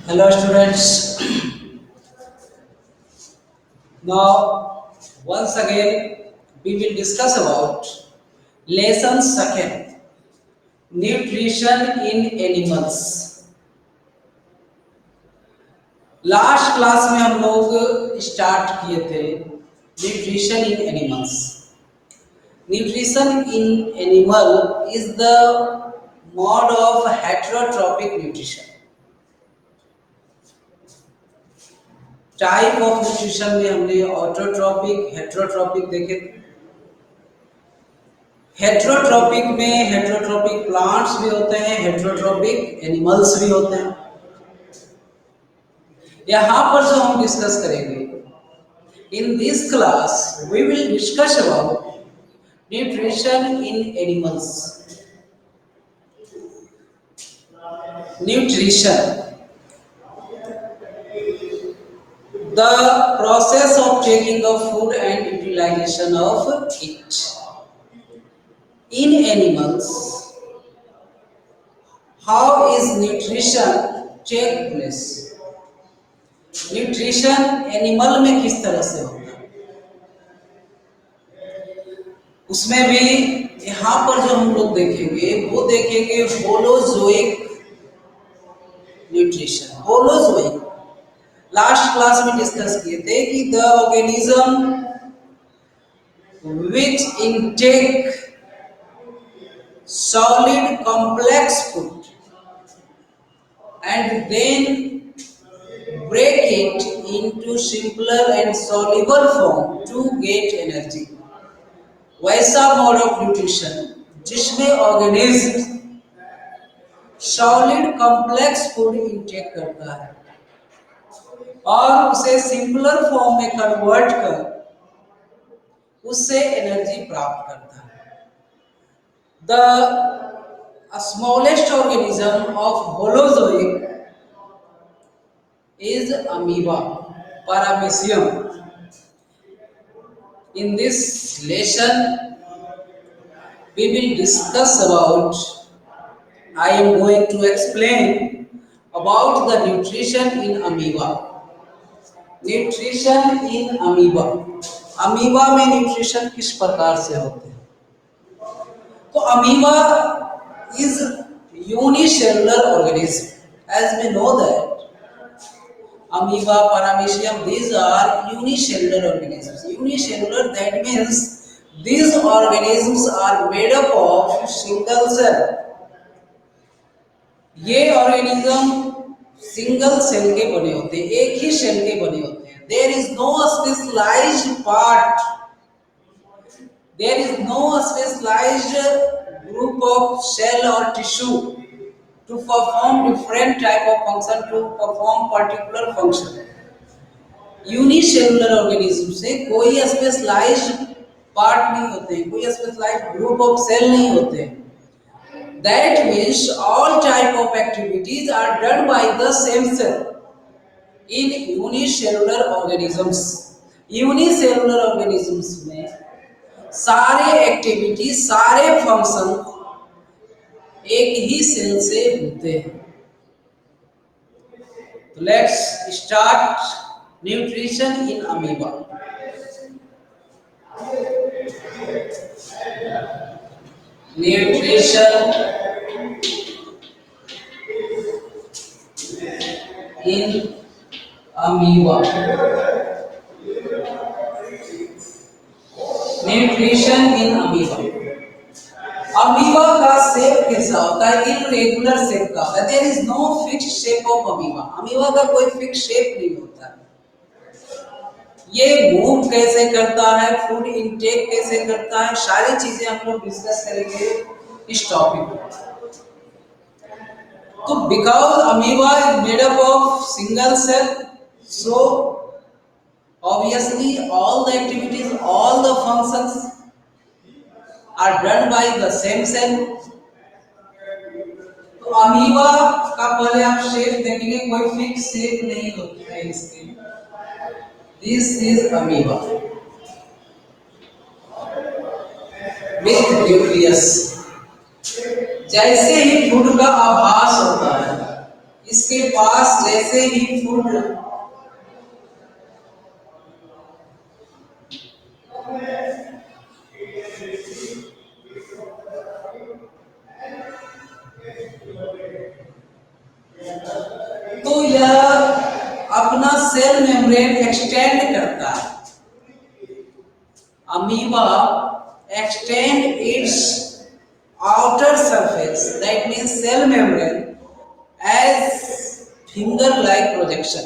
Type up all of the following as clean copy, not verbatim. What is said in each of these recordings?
Hello students. Now once again we will discuss about lesson second, nutrition in animals. Last class में हम लोग start किए थे nutrition in animals. Nutrition in animal is the mode of heterotrophic nutrition. Type of nutrition में हमने autotrophic heterotrophic देखे. Heterotrophic में heterotrophic plants भी होते हैं, हेट्रोट्रॉपिक एनिमल्स भी होते हैं. यहाँ पर जो हम डिस्कस करेंगे in this class we will discuss about nutrition in animals. Nutrition, the process of taking of food and utilization of it. In animals, how is nutrition take place? Nutrition animal में किस तरह से होता है उसमें भी यहाँ पर जो हम लोग देखेंगे वो देखेंगे holozoic nutrition. Holozoic last class में डिस्कस किए थे कि the organism which intake solid complex food and then break it into simpler and soluble form to get energy. वैसा मोड ऑफ न्यूट्रिशन जिसमें organism solid complex food intake करता है और उसे सिंपलर फॉर्म में कन्वर्ट कर उससे एनर्जी प्राप्त करता है. The smallest organism of holozoic is amoeba paramecium. In this lesson we will discuss about, I am going to explain about the nutrition in amoeba. Nutrition in amoeba. Amoeba में nutrition किस प्रकार से होते हैं? तो amoeba is unicellular organism. As we know that amoeba, paramecium, these are unicellular organisms. Unicellular, that means these organisms are made up of single cell. ये organism single cell के बने होते हैं, एक ही सेल के बने होते हैं. There is no specialised part, there is no specialised group of cell और tissue to perform different type of function, to perform particular function. Unicellular organism से कोई स्पेशलाइज्ड पार्ट नहीं होते हैं, कोई स्पेशलाइज्ड ग्रुप ऑफ सेल नहीं होते हैं. That means all type of activities are done by the same cell in unicellular organisms. Unicellular organisms में सारे एक्टिविटी, सारे फंक्शन एक ही सेल से होते हैं. तो let's start nutrition in amoeba. Nutrition in amoeba. Nutrition in amoeba. Amoeba का shape कैसा होता है? इरेगुलर शेप का होता है. There is no fixed shape of amoeba. Amoeba का कोई फिक्स शेप नहीं होता है. ये मूव कैसे करता है, फूड इनटेक कैसे करता है, सारी चीजें हम लोग डिस्कस करेंगे इस टॉपिक में. तो because amoeba is made up of single cell, so obviously all the activities, all the functions are done by the same cell. तो अमीबा का पहले आप शेप देखेंगे, कोई फिक्स शेप नहीं होता है इसके. This is amoeba with nucleus. जैसे ही फूड का आभास होता है इसके पास जैसे ही फूड तो यह अपना सेल मेम्ब्रेन एक्सटेंड करता है। Amoeba extend it's outer surface, that means cell membrane, as finger like projection.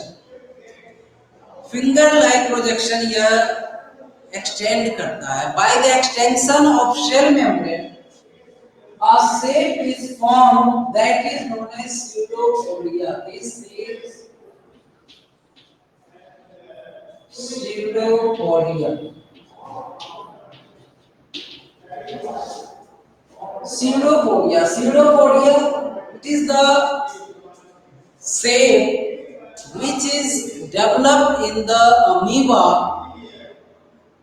Finger like projection यह extend करता है। By the extension of cell membrane, a shape is formed that is known as pseudopodia. This is pseudopodia. Pseudopodia. Pseudopodia, it is the shape which is developed in the amoeba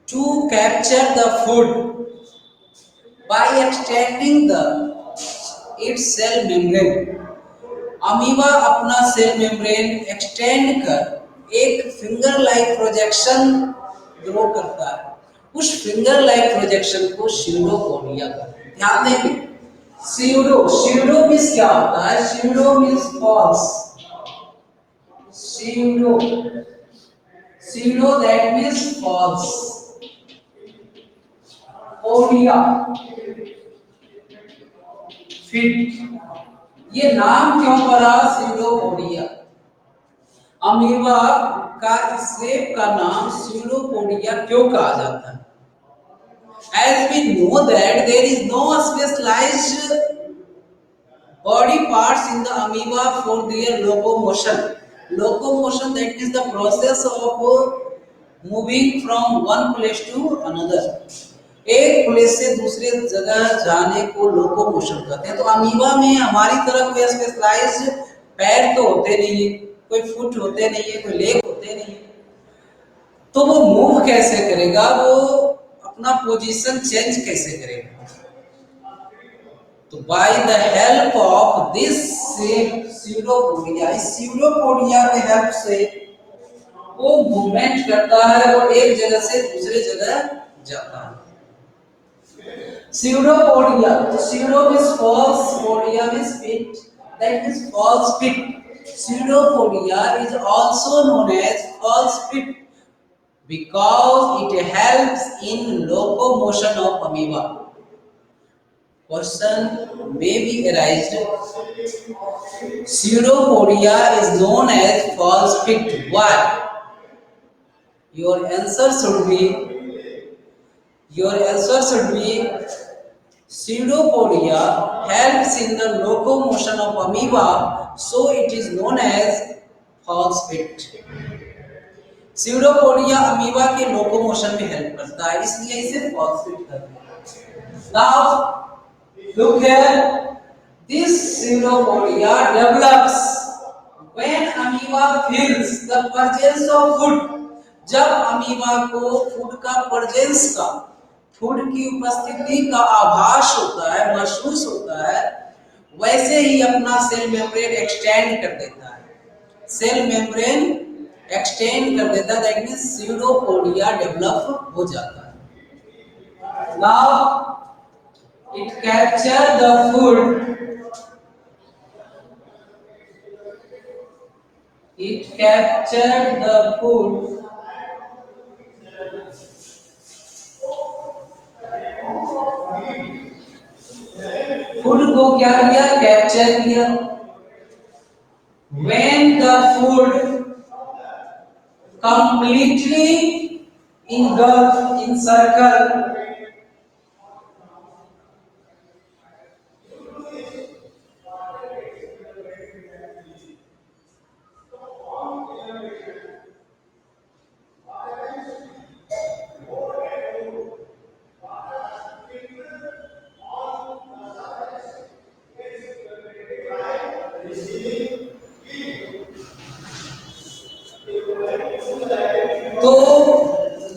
to capture the food by extending its cell membrane. Amoeba अपना cell membrane extend कर एक finger like projection grow करता है। उस finger like projection को pseudopodia कहते हैं। ध्यान देंगे, स्यूडो मीन्स क्या होता है? Pseudo means false. Pseudo that means false. Podia feet. ये नाम क्यों पड़ा स्यूडोपोडिया? अमीबा का शेप का नाम स्यूडोपोडिया क्यों कहा जाता है? As we know that there is no specialized body parts in the amoeba for their locomotion. Locomotion, that is the process of moving from one place to another. एक place से दूसरे जगह जाने को लोकोमोशन कहते हैं। तो अमीबा में हमारी तरफ कोई स्पेशलाइज्ड पैर तो होते नहीं है, कोई फुट होते नहीं है, कोई लेग होते नहीं है, तो वो मूव कैसे करेगा? वो अपना पोजीशन चेंज कैसे करेगा? तो by the help of this pseudopodia, इस स्यूडोपोडिया के हेल्प से वो मूवमेंट करता है और एक जगह से दूसरे जगह जाता है। Pseudopodia. Pseudo means false, podia means pit. That is false pit. Pseudopodia is also known as false pit because it helps in locomotion of amoeba. Question may be arised. Pseudopodia is known as false pit. Why? Your answer should be pseudopodia helps in the locomotion of amoeba, so it is known as false pit. Pseudopodia amoeba के locomotion में help करता है, इसलिए इसे false pit कहते हैं। Now look here, this pseudopodia develops when amoeba feels the presence of food. जब amoeba को फूड की उपस्थिति का आभास होता है, महसूस होता है, वैसे ही अपना सेल मेम्ब्रेन एक्सटेंड कर देता है। सेल मेम्ब्रेन एक्सटेंड कर देता है, दैट मींस स्यूडोपोडिया डेवलप हो जाता है। Now it capture the food, food को क्या किया? कैप्चर किया। When the food completely engulfed in circle, तो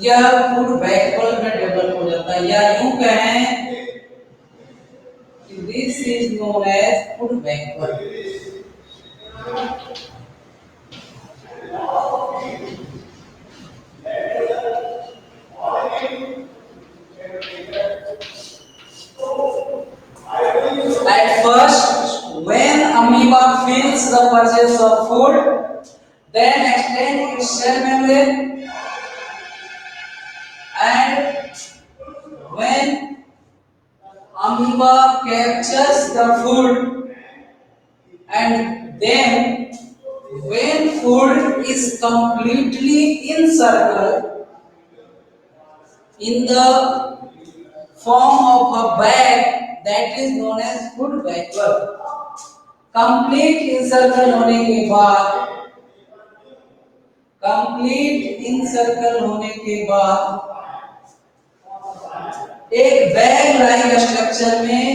यह फूड बैकवर्ड में डेवलप हो जाता है, या यूं कहें कि this is known as food backward. At first, when amoeba feels the presence of food, then extend its cell membrane, and when amoeba captures the food, and then when food is completely encircled in the form of a bag, that is known as food vacuole. Complete encircle होने के बाद एक bag like structure में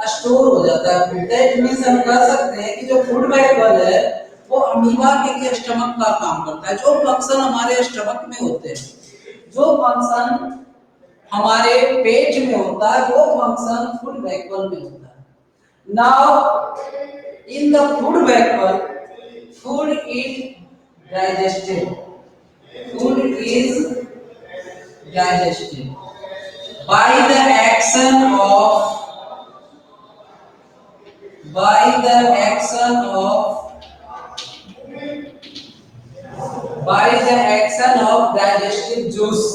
store हो जाता है। That means हम कह सकते हैं कि जो फूड वैक्यूल है वो अमीबा के लिए स्टमक का काम करता है। जो फंक्शन हमारे स्टमक में होते हैं, जो फंक्शन हमारे पेट में होता है, वो फंक्शन फूड वैक्यूल में होता है। Now in the food vacuole, food is digested. Food is digested by the action of digestive juice.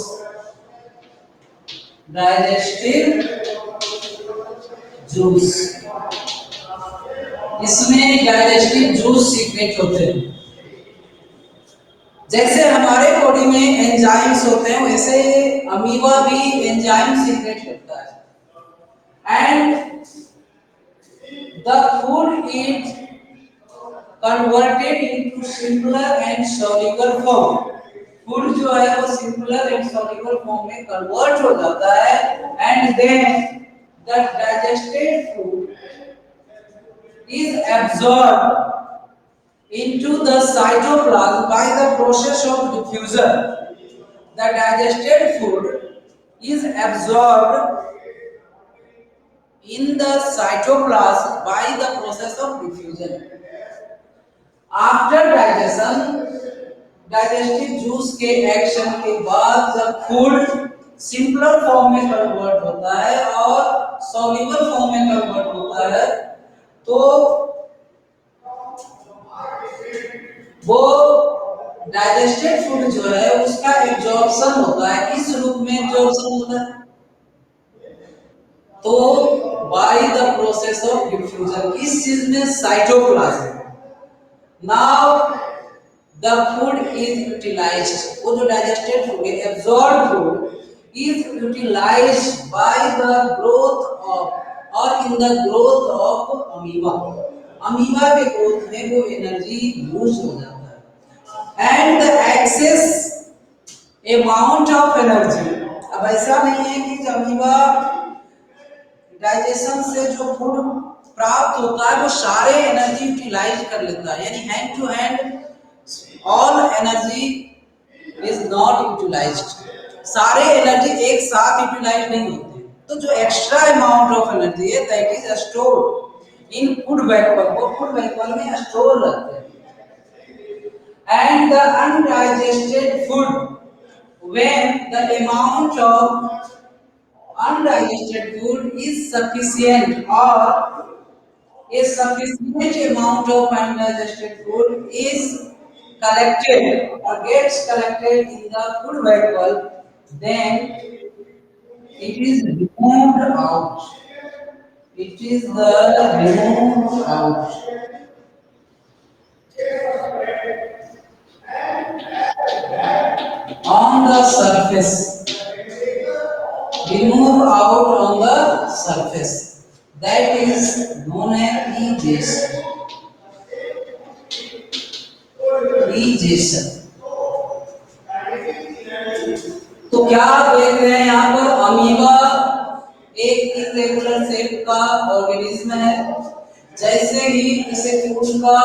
इसमें डाइजेस्टिव जूस सीक्रेट होते हैं। जैसे हमारे बॉडी में एंजाइम्स होते हैं, वैसे अमीबा भी एंजाइम सीक्रेट करता है। And the food is converted into simpler and soluble form. Food जो है वो सिंपलर एंड सॉल्युबल फॉर्म में कन्वर्ट हो जाता है। And then the digested food is absorbed into the cytoplasm by the process of diffusion. The digested food is absorbed in the cytoplasm by the process of diffusion. After digestion, digestive juice के action के बाद जब food simpler form में convert होता है और soluble form में convert होता है, तो वो डाइजेस्टेड फूड जो है उसका एब्जॉर्प्शन होता है। किस रूप में एब्जॉर्प्शन होता है? तो by the process of diffusion. किस चीज में? Cytoplasm. Now the food is utilised. वो जो डाइजेस्टेड फूड है, absorbed food is utilised by the growth of और in the growth of amoeba. Amoeba के ग्रोथ में वो एनर्जी यूज हो जाता है। And the excess amount of energy, अब ऐसा नहीं है कि अमीबा डाइजेशन से जो फूड प्राप्त होता है वो सारे एनर्जी यूटिलाइज कर लेता है, यानी hand to hand all energy is not utilised. सारे एनर्जी एक साथ यूटिलाइज नहीं होते। तो जो एक्स्ट्रा अमाउंट ऑफ एनर्जी है that is stored in food vacuole, वो फूड वैक्यूल में स्टोर रहते हैं। And the undigested food, when the amount of undigested food is sufficient or a sufficient amount of undigested food is collected or gets collected in the food vacuole, then it is removed out. It is the removed out. On the surface. Remove out on the surface. That is known as egestion. Egestion. तो क्या आप देख रहे हैं यहाँ पर? Amoeba एक irregular shape का ऑर्गेनिज्म है। जैसे ही इसे फूड का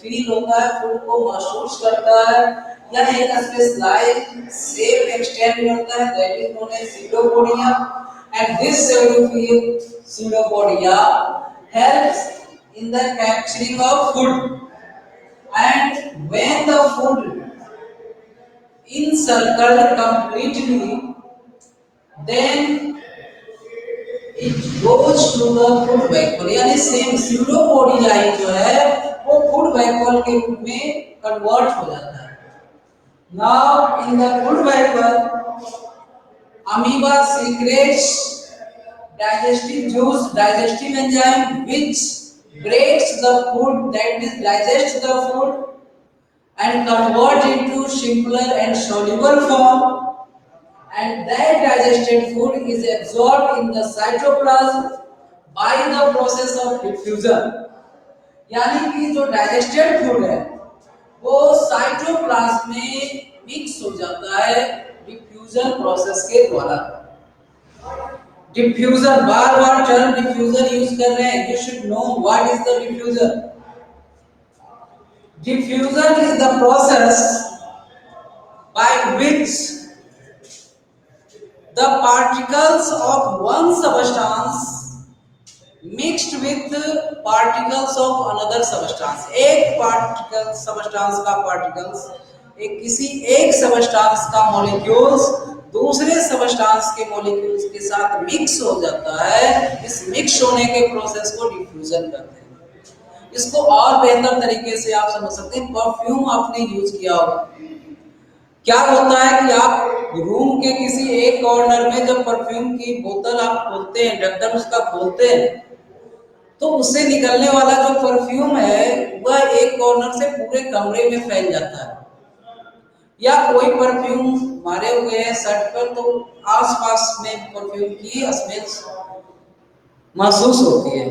फील होता है, फूड को महसूस करता है, यह एक स्पेशलाइज्ड शेप एक्सटेंड करता है, that is known as pseudopodia, and this pseudopodia helps in the capturing of food, and when the food encircled completely, then it goes to the food vacuole, यानी same pseudo पोडियाई जो है वो food vacuole के रूप में convert हो जाता है। Now in the food vacuole amoeba secretes digestive juice, digestive enzyme which breaks the food, that is digest the food and convert into simpler and soluble form, and that digested food is absorbed in the cytoplasm by the process of diffusion। यानी कि जो digested food है वो cytoplasm में mix हो जाता है diffusion process के द्वारा। डिफ्यूजन, बार बार टर्म डिफ्यूजन यूज कर रहे हैं, you should know what is the diffusion. Diffusion is the process by which the particles of one substance mixed with particles of another substance, एक particle substance का particles एक किसी एक substance का molecules दूसरे सबस्टांस के मॉलिक्यूल्स के साथ मिक्स हो जाता है। इस मिक्स होने के प्रोसेस को डिफ्यूजन कहते हैं। इसको और बेहतर तरीके से आप समझ सकते हैं, परफ्यूम आपने यूज किया होगा। क्या होता है कि आप रूम के किसी एक कॉर्नर में जब परफ्यूम की बोतल आप खोलते हैं, ढक्कन उसका खोलते हैं, तो उससे निकलने वाला जो परफ्यूम है वह एक कॉर्नर से पूरे कमरे में फैल जाता है। या कोई परफ्यूम मारे हुए है शर्ट पर तो आसपास में परफ्यूम की स्मेल महसूस होती है।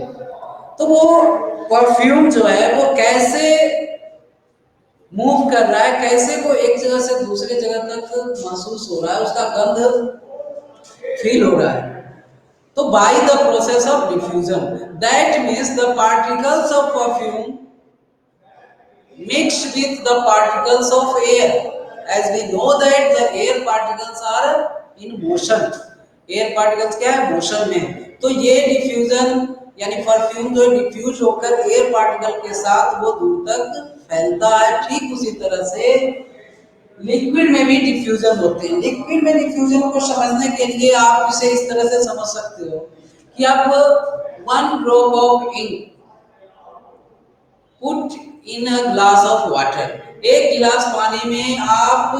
तो वो परफ्यूम जो है वो कैसे मूव कर रहा है, कैसे वो एक जगह से दूसरे जगह तक महसूस हो रहा है, उसका गंध फील हो रहा है। तो by the process of diffusion, that means the particles of perfume mixed with the particles of air, as we know that the air particles are in motion. Air particles क्या है, मोशन में। तो ये diffusion यानी perfume जो diffuse होकर air particle के साथ वो दूर तक फैलता है। ठीक उसी तरह से लिक्विड में भी डिफ्यूजन होते हैं। लिक्विड में डिफ्यूजन को समझने के लिए आप इसे इस तरह से समझ सकते हो कि आप 1 drop of ink put in a glass of water, एक गिलास पानी में आप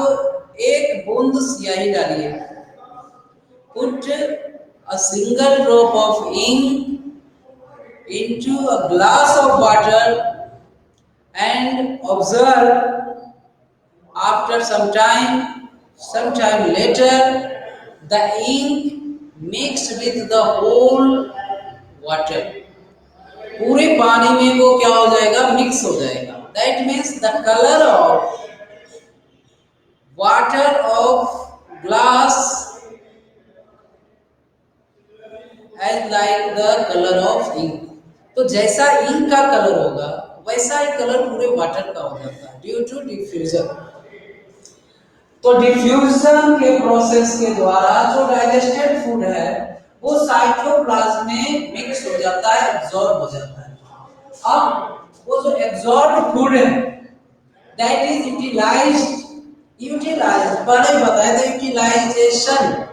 एक बूंद स्याही डालिए। Put a single drop of ink into a glass of water and observe after some time later the ink mixed with the whole water, पूरे पानी में वो क्या हो जाएगा, मिक्स हो जाएगा। that means the color of water of glass as like the color of ink। तो जैसा इंक का कलर होगा वैसा ही कलर पूरे वाटर का हो जाता है ड्यू टू डिफ्यूजन। तो डिफ्यूजन के प्रोसेस के द्वारा जो डाइजेस्टेड फूड है वो साइटोप्लाज्म में मिक्स हो जाता है, एब्जॉर्ब हो जाता है। अब वो जो एब्जॉर्ब फूड है दैट इज यूटिलाइज्ड पहले बताया था, utilisation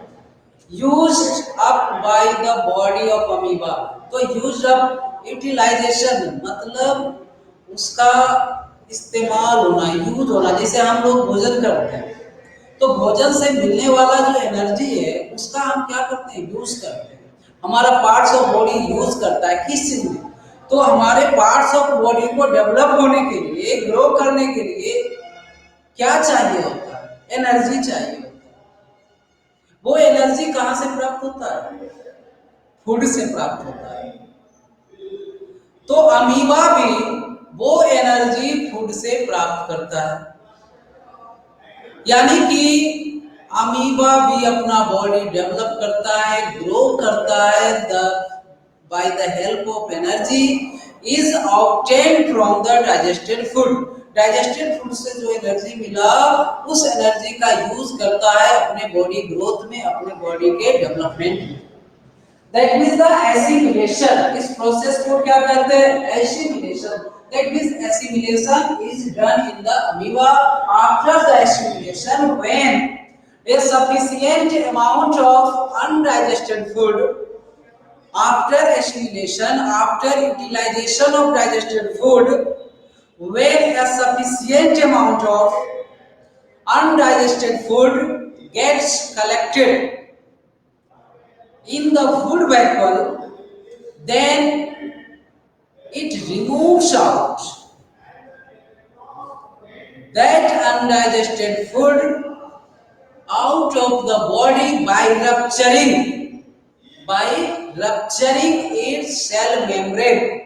used up by the body of amoeba। तो used up, यूटिलाइजेशन मतलब उसका इस्तेमाल होना, यूज होना। जैसे हम लोग भोजन करते हैं तो भोजन से मिलने वाला जो एनर्जी है उसका हम क्या करते हैं, यूज करते हैं। हमारा पार्ट्स ऑफ बॉडी यूज करता है किस चीज में, तो हमारे पार्ट्स ऑफ बॉडी को डेवलप होने के लिए, ग्रो करने के लिए क्या चाहिए होता है, एनर्जी चाहिए। वो एनर्जी कहां से प्राप्त होता है, फूड से प्राप्त होता है। तो अमीबा भी वो एनर्जी फूड से प्राप्त करता है। यानी कि अमीबा भी अपना बॉडी डेवलप करता है, ग्रो करता है by the help of energy is obtained from the digested food. Digested food से जो एनर्जी मिला उस एनर्जी का यूज करता है अपने बॉडी ग्रोथ में, अपने बॉडी के डेवलपमेंट में। That means the assimilation. इस प्रोसेस को क्या कहते हैं? Assimilation. That means assimilation is done in the amoeba. After the assimilation, when a sufficient amount of undigested food, after assimilation, after utilization of digested food, when a sufficient amount of undigested food gets collected in the food vacuole, then it removes out that undigested food out of the body by rupturing its cell membrane.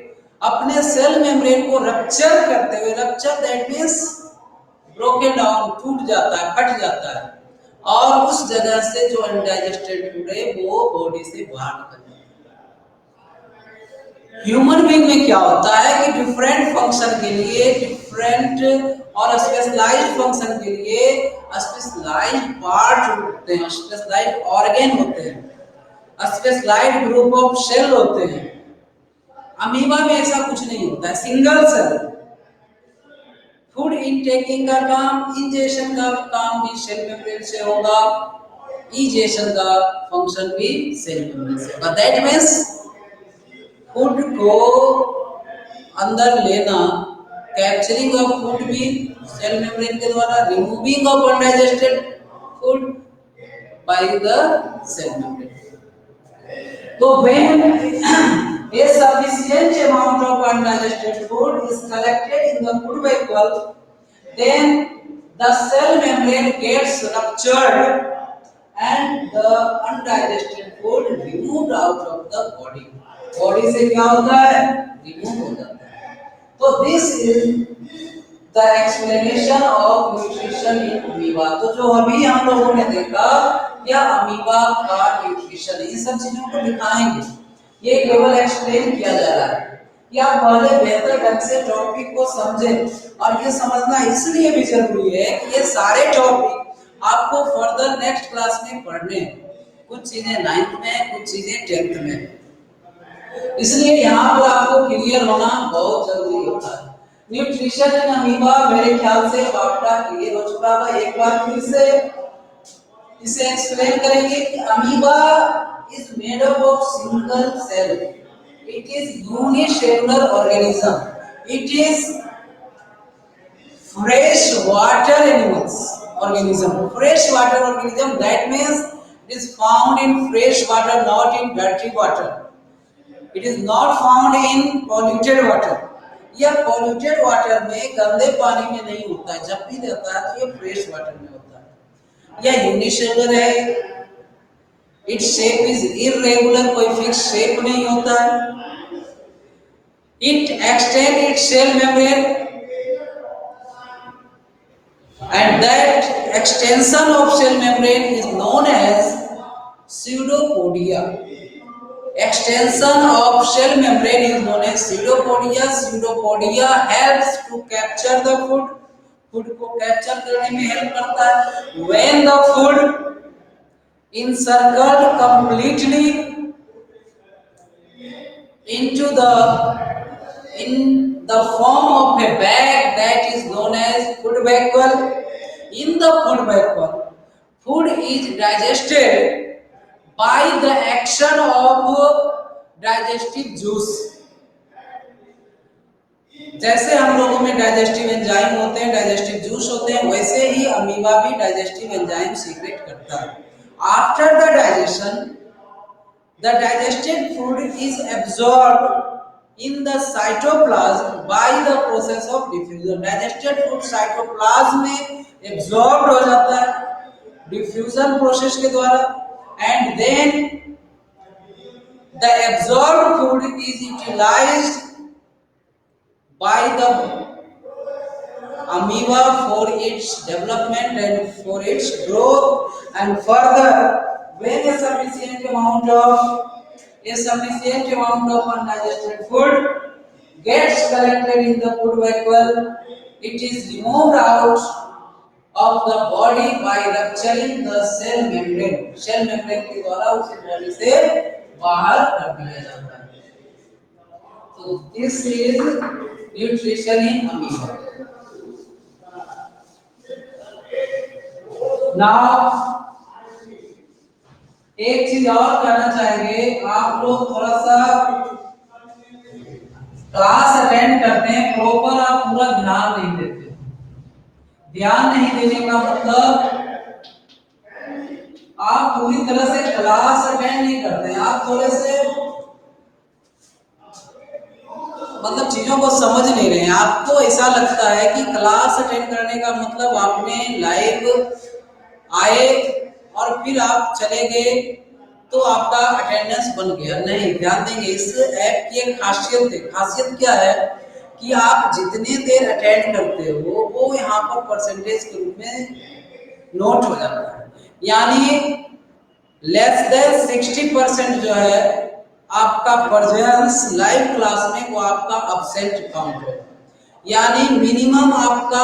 अपने cell membrane को rupture करते हुए, rupture that means broken down, टूट जाता है, फट जाता है, और उस जगह से जो अनडाइजेस्टेड फूड है वो बॉडी से बाहर निकल जाता है। ह्यूमन बीइंग में क्या होता है कि डिफरेंट फंक्शन के लिए, डिफरेंट और स्पेशलाइज्ड फंक्शन के लिए स्पेशलाइज्ड पार्ट होते हैं, स्पेशलाइज्ड ऑर्गन होते हैं, स्पेशलाइज्ड ग्रुप ऑफ सेल होते हैं। अमीबा में ऐसा कुछ नहीं होता है, सिंगल सेल। फूड इनटेकिंग का काम, इंजेशन का काम भी सेल मेम्ब्रेन से होगा, इजेशन का फंक्शन भी सेल मेम्ब्रेन से होगा। दैट मींस फूड को अंदर लेना, कैप्चरिंग ऑफ फूड भी सेल मेम्ब्रेन के द्वारा, removing of undigested food by the cell membrane. तो when a sufficient amount of undigested food is collected in the food vacuole, then the cell membrane gets ruptured and the undigested food removed out of the body. Body से क्या होता है? Remove हो जाता है। तो this is the explanation of nutrition in amoeba। तो जो अभी हम लोगों ने देखा, क्या अमीबा का न्यूट्रिशन, इन सब चीजों को दिखाएंगे, ये केवल एक्सप्लेन किया जा रहा है कि आप पहले बेहतर ढंग से टॉपिक को समझें। और ये समझना इसलिए भी जरूरी है कि ये सारे टॉपिक आपको फर्दर नेक्स्ट क्लास में पढ़ने, कुछ चीजें 9th में, कुछ चीजें 10th में, इसलिए यहाँ पर आपको क्लियर होना बहुत जरूरी होता है। न्यूट्रिशन इन अमीबा मेरे ख्याल से आपका क्लियर हो चुका है। एक बार फिर से इसे एक्सप्लेन करेंगे कि amoeba is made up of single cell. It is unicellular organism. It is fresh water animals organism. Fresh water organism, that means it is found in fresh water, not in dirty water. It is not found in polluted water. यह polluted water में, गंदे पानी में नहीं होता है। जब भी रहता है तो ये fresh water में होता है। यह unicellular है। Its shape is irregular, कोई फिक्स शेप नहीं होता है। It extends its cell membrane and that extension of cell membrane is known as pseudopodia. Extension of cell membrane is known as pseudopodia. Pseudopodia helps to capture the food. Food को capture करने में help करता है। When the food encircled completely into in the form of a bag, that is known as food vacuole. In the food vacuole, food is digested by the action of digestive juice. जैसे हम लोगों में digestive enzyme होते हैं, digestive juice होते हैं, वैसे ही amoeba भी डाइजेस्टिव एंजाइम सीक्रेट करता है। After the digestion, the digested food is absorbed in the cytoplasm by the process of diffusion. Digested food cytoplasm में absorbed हो जाता है diffusion process के द्वारा, and then the absorbed food is utilized by the amoeba for its development and for its growth. And further, when a sufficient amount of undigested food gets collected in the food vacuole, it is removed out of the body by rupturing the cell membrane. Cell membrane के द्वारा उसे body से बाहर कर दिया जाता है। तो this is nutrition in amoeba. Now एक चीज और करना चाहेंगे, आप लोग थोड़ा सा क्लास अटेंड करते हैं, प्रॉपर आप पूरा ध्यान नहीं देते। ध्यान नहीं देने का मतलब आप पूरी तरह से क्लास अटेंड नहीं करते हैं, आप थोड़े से मतलब चीजों को समझ नहीं रहे हैं। आपको ऐसा लगता है कि क्लास अटेंड करने का मतलब आपने लाइव आए और फिर आप चले गए तो आपका अटेंडेंस बन गया। नहीं, ध्यान देंगे, इस ऐप की एक खासियत है। खासियत क्या है कि आप जितने देर अटेंड करते हो वो यहाँ पर परसेंटेज के रूप में नोट हो जाता है। यानी लेस देन 60% जो है आपका प्रेजेंस लाइव क्लास में वो आपका अब्सेंट काउंट है। यानी मिनिमम आपका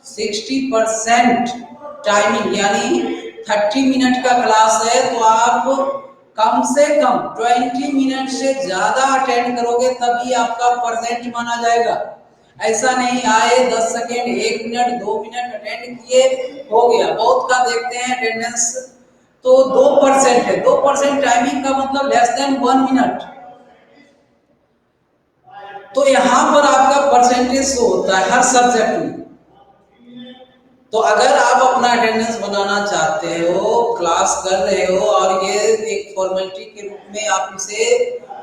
60% टाइमिंग, यानी 30 मिनट का क्लास है तो आप कम से कम 20 मिनट से ज्यादा अटेंड करोगे तभी आपका परसेंट माना जाएगा। ऐसा नहीं आए 10 सेकेंड, 1 मिनट, 2 मिनट अटेंड किए हो गया। बहुत का देखते हैं अटेंडेंस तो 2% है। 2% टाइमिंग का मतलब लेस देन 1 मिनट। तो यहां पर आपका परसेंटेज शो होता है हर सब्जेक्ट में। तो अगर आप अपना अटेंडेंस बनाना चाहते हो, क्लास कर रहे हो और ये एक फॉर्मेलिटी के रूप में आप इसे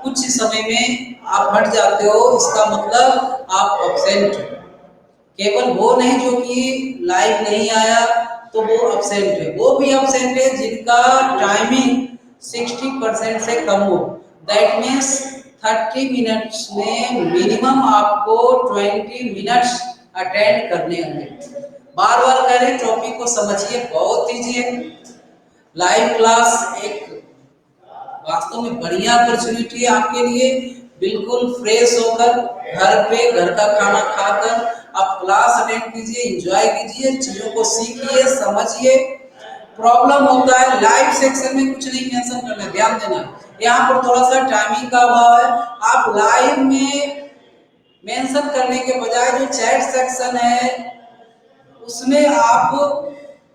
कुछ समय में आप हट जाते हो, इसका मतलब आप एब्सेंट हो। केवल वो नहीं जो कि लाइव नहीं आया तो वो एब्सेंट है, वो भी एब्सेंट है जिनका टाइमिंग 60% से कम हो। दैट मीन्स 30 मिनट्स में मिनिमम आपको 20 मिनट्स अटेंड करने होंगे। बार बार कह रहे टॉपिक को समझिए, बहुत इजी है। लाइव क्लास एक वास्तव में बढ़िया अपॉर्चुनिटी है आपके लिए। बिल्कुल फ्रेश होकर घर पे घर का खाना खाकर आप क्लास अटेंड कीजिए, एंजॉय कीजिए, चीजों को सीखिए, समझिए। प्रॉब्लम होता है लाइव सेक्शन में कुछ नहीं मेंशन करना, ध्यान देना। यहाँ पर थोड़ा सा टाइमिंग का अभाव है। आप लाइव में मेंशन करने के बजाय जो चैट सेक्शन है उसमें आप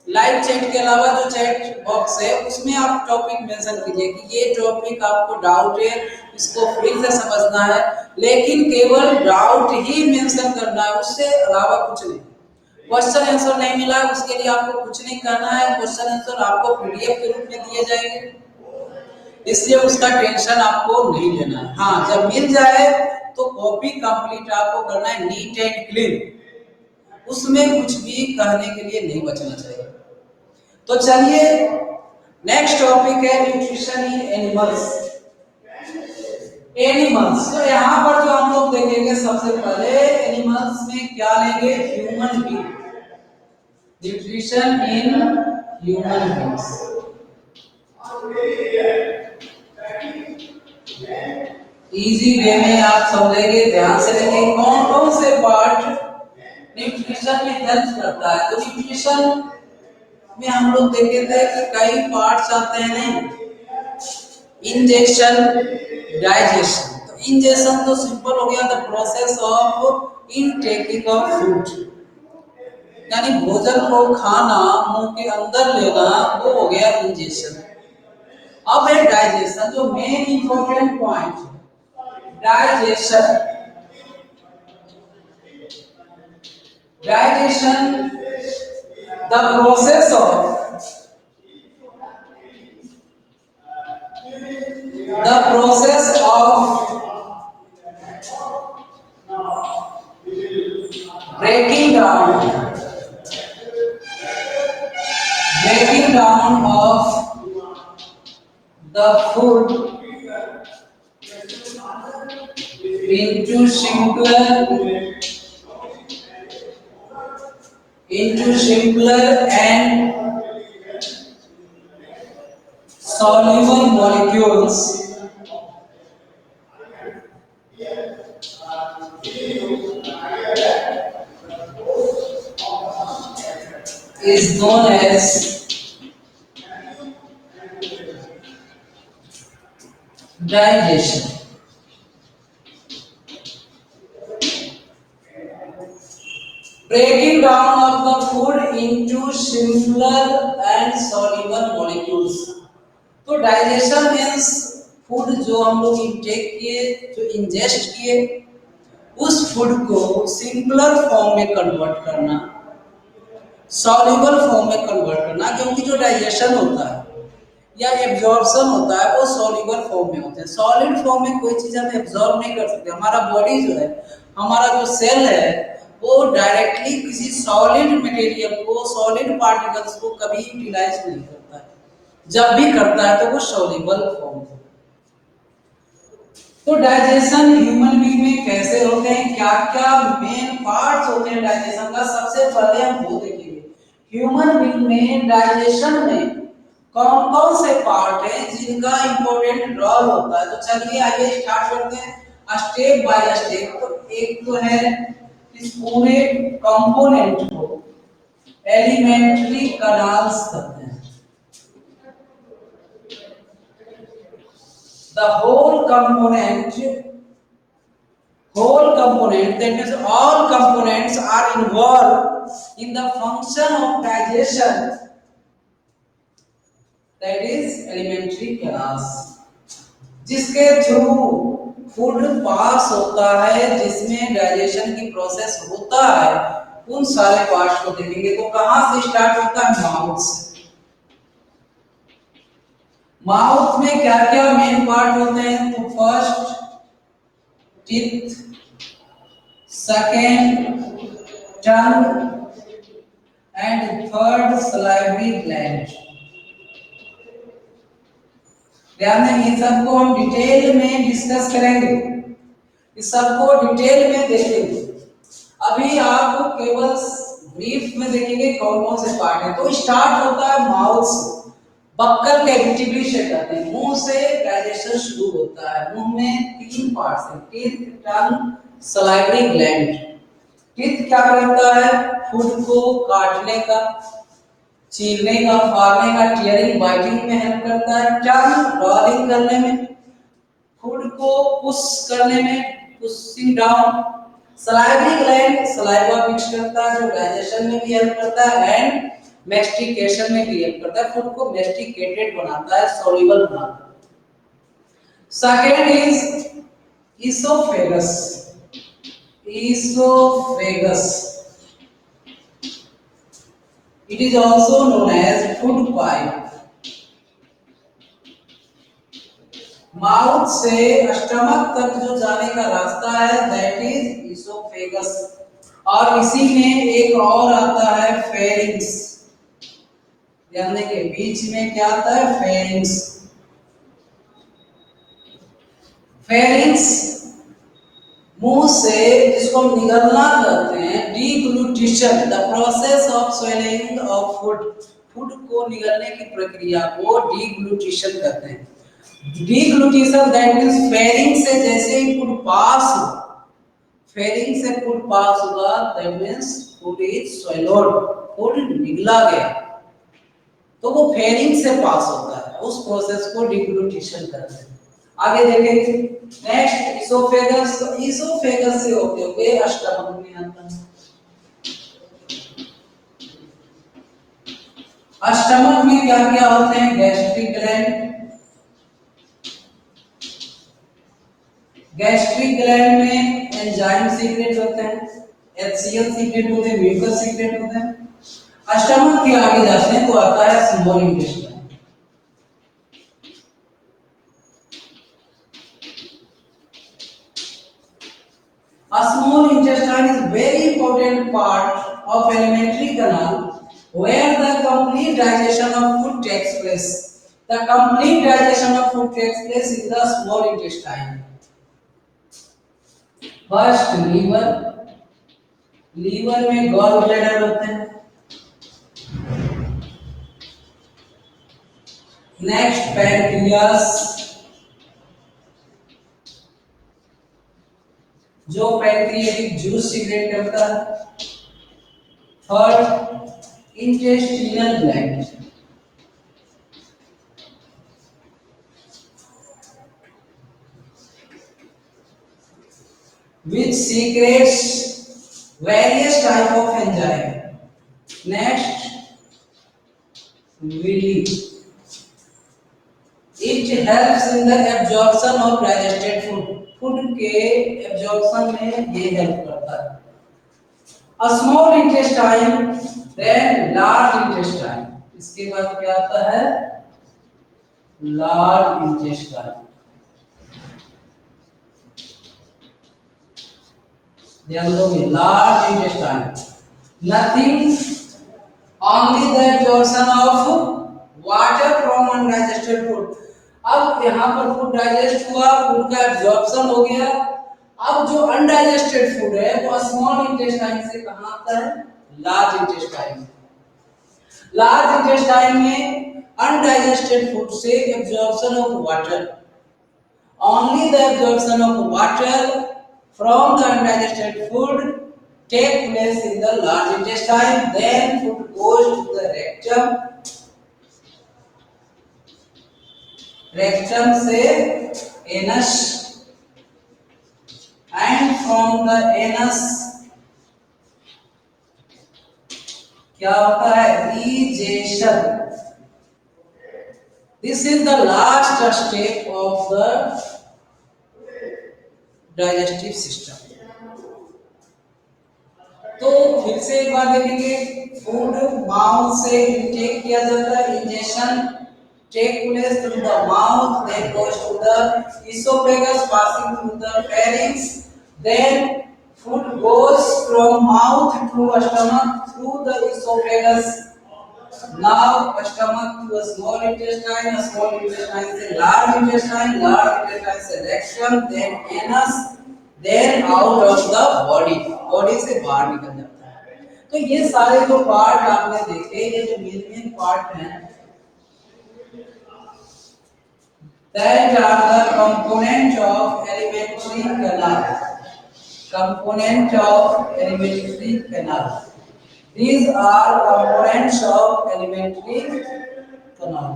लाइव चैट के अलावा जो चैट बॉक्स है उसमें आप टॉपिक मेंशन कीजिए कि ये टॉपिक आपको डाउट है, इसको फिर से समझना है। लेकिन केवल डाउट ही मेंशन करना है, उससे अलावा कुछ नहीं। क्वेश्चन आंसर नहीं मिला उसके लिए आपको कुछ नहीं करना है। क्वेश्चन आंसर आपको पीडीएफ के रूप में दिए जाएंगे, इसलिए उसका टेंशन आपको नहीं लेना है। हाँ, जब मिल जाए तो कॉपी कंप्लीट आपको करना है, नीट एंड क्लीन। उसमें कुछ भी कहने के लिए नहीं बचना चाहिए। तो चलिए नेक्स्ट टॉपिक है न्यूट्रिशन इन एनिमल्स। एनिमल्स, तो यहाँ पर जो हम लोग देखेंगे सबसे पहले एनिमल्स में क्या लेंगे, human being. Nutrition in human beings. Easy way में आप समझेंगे, ध्यान से लेंगे कौन कौन से पार्ट न्यूट्रिशन में हेल्प करता है। तो न्यूट्रिशन में हम लोग देखे थे कि कई पार्ट्स आते हैं। नहीं, इंजेक्शन, डाइजेशन। तो इंजेक्शन तो सिंपल हो गया, the process of intaking of food, यानी भोजन को खाना मुंह के अंदर लेना, वो हो गया इंजेक्शन। अब है डाइजेशन, जो मेन इंपॉर्टेंट पॉइंट है digestion. Digestion the process of breaking down of the food into simpler and soluble molecules is known as Digestion. Breaking down of the food into simpler and soluble molecules. तो digestion means food जो हम लोग intake किए, जो ingest किए, उस food को simpler form में कन्वर्ट करना, सॉल्युबल फॉर्म में कन्वर्ट करना, क्योंकि जो डाइजेशन होता है या एब्जॉर्प्शन होता है वो सॉल्युबल फॉर्म में होते हैं। सॉलिड फॉर्म में कोई चीज हम एब्जॉर्ब नहीं कर सकते। हमारा बॉडी जो है, हमारा जो सेल है, वो डायरेक्टली किसी सॉलिड मटेरियल को, सॉलिड पार्टिकल्स को कभी यूटिलाइज नहीं करता है। जब भी करता है तो वो सॉल्युबल फॉर्म है। तो डाइजेशन ह्यूमन बीइंग में कैसे होते हैं, क्या क्या मेन पार्ट्स होते हैं डाइजेशन का, सबसे पहले हम वो देखेंगे। ह्यूमन बीइंग में डाइजेशन में कौन कौन से पार्ट हैं जिनका इंपॉर्टेंट रोल होता है। तो चलिए आइए स्टार्ट करते हैं स्टेप बाय स्टेप। तो एक तो है इस पूरे कंपोनेंट को एलिमेंट्री कनाल्स कहते हैं। The whole component, that means all components are involved in the function of digestion, that is alimentary canals, जिसके थ्रू फूड पास होता है, जिसमें डाइजेशन की प्रोसेस होता है, उन सारे पार्ट्स को देखेंगे। तो कहां से स्टार्ट होता है? माउथ से। माउथ में क्या क्या मेन पार्ट होते हैं? तो first teeth, second tongue and third salivary gland. ध्यान दें, इन सबको हम डिटेल में डिस्कस करेंगे, इस सबको डिटेल में देखेंगे। अभी आप केवल ब्रीफ में देखेंगे कौन कौन से पार्ट है। तो स्टार्ट होता है माउथ से, बक्कल कैविटी भी से कहते हैं। मुंह से डाइजेशन शुरू होता है। मुंह में तीन पार्ट्स हैं, टीथ, टंग, सलाइवरी ग्लैंड। टीथ क्या करता है? फूड को काटने का, चीरने का, फाड़ने का, टीयरिंग, बाइटिंग में हेल्प करता है। टंग रॉलिंग करने में, फूड को पुश करने में, pushing down. Salivary gland saliva mix करता है, जो डाइजेशन में भी हेल्प करता है एंड मैस्टिकेशन में भी हेल्प करता है। फूड को मैस्टिकेटेड बनाता है, सॉल्युबल बनाता है। Second is oesophagus. Oesophagus, it is also known as food pipe। Mouth से स्टमक तक जो जाने का रास्ता है, दैट इज ईसोफेगस। और इसी में एक और आता है फेरिंग्स। ध्यान देंगे, बीच में क्या आता है? फेरिंग्स। फेरिंग्स मुंह से, जिसको हम निगलना कहते हैं, deglutition, the process of swallowing of food. Food को निगलने की प्रक्रिया को डिग्लूटिशन कहते हैं। डिग्लूटिशन दैट मींस फेरिंग से जैसे ही फूड पास हो, फेरिंग से फूड पास होगा, that means food is swallowed, food निगला गया, तो वो फेरिंग से पास होता है। उस प्रोसेस को डिग्लूटिशन कहते हैं। आगे देखेंगे नेक्स्ट इसोफेगस। तो इसोफेगस से होते हुए स्टमक में आता है। स्टमक में क्या क्या होते हैं? Gastric gland. गैस्ट्रिक ग्लैंड में एंजाइम सीक्रेट होते हैं, एचसीएल सीक्रेट होते हैं, म्यूकस सीक्रेट होते हैं। स्टमक के आगे जाते हैं तो आता है small intestine. A small intestine is very important part of alimentary canal, where the complete digestion of food takes place. The complete digestion of food takes place in the small intestine. First liver, liver में gall bladder होते हैं। Next pancreas, जो pancreatic juice secrete करता है। Third intestinal gland, which secretes various type of enzyme. Next, villi. It helps in the absorption of digested food. Food के absorption में ये help करता है. A small intestine, then large intestine. इसके बाद क्या आता है? Large intestine. ध्यान दोगे, large intestine. Nothing, only the absorption of water from undigested food. अब यहाँ पर फूड डाइजेस्ट हुआ, फूड का एब्जॉर्प्शन हो गया. अब जो अनडाइजेस्टेड फूड है वो स्मॉल इंटेस्टाइन से कहाँ आता है? Large intestine. लार्ज इंटेस्टाइन में अनडाइजेस्टेड फूड से absorption of water. Only the absorption of water from the undigested food take place in the large intestine. Then food goes to the rectum. Rectum से anus, and from the anus क्या होता है? Ejection. This is the last step of the digestive system. तो फिर से एक बार देखेंगे. Food mouth से इनटेक किया जाता है. Injection take place through the mouth, then goes to the esophagus, passing through the pharynx. Then food goes from mouth to stomach through the esophagus. Now stomach to a small intestine से large intestine से rectum, then anus, then out of the body. Body से बाहर निकल जाता है. तो ये सारे जो पार्ट आपने देखे, ये जो मेन पार्ट हैं, that are the component of alimentary canal. Component of alimentary canal. These are components of alimentary canal.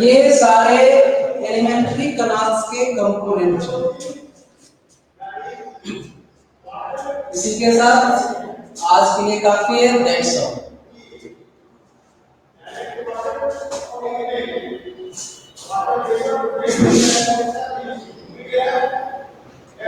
ये सारे alimentary canals के components हैं. इसी के साथ आज के लिए काफी है. That's all.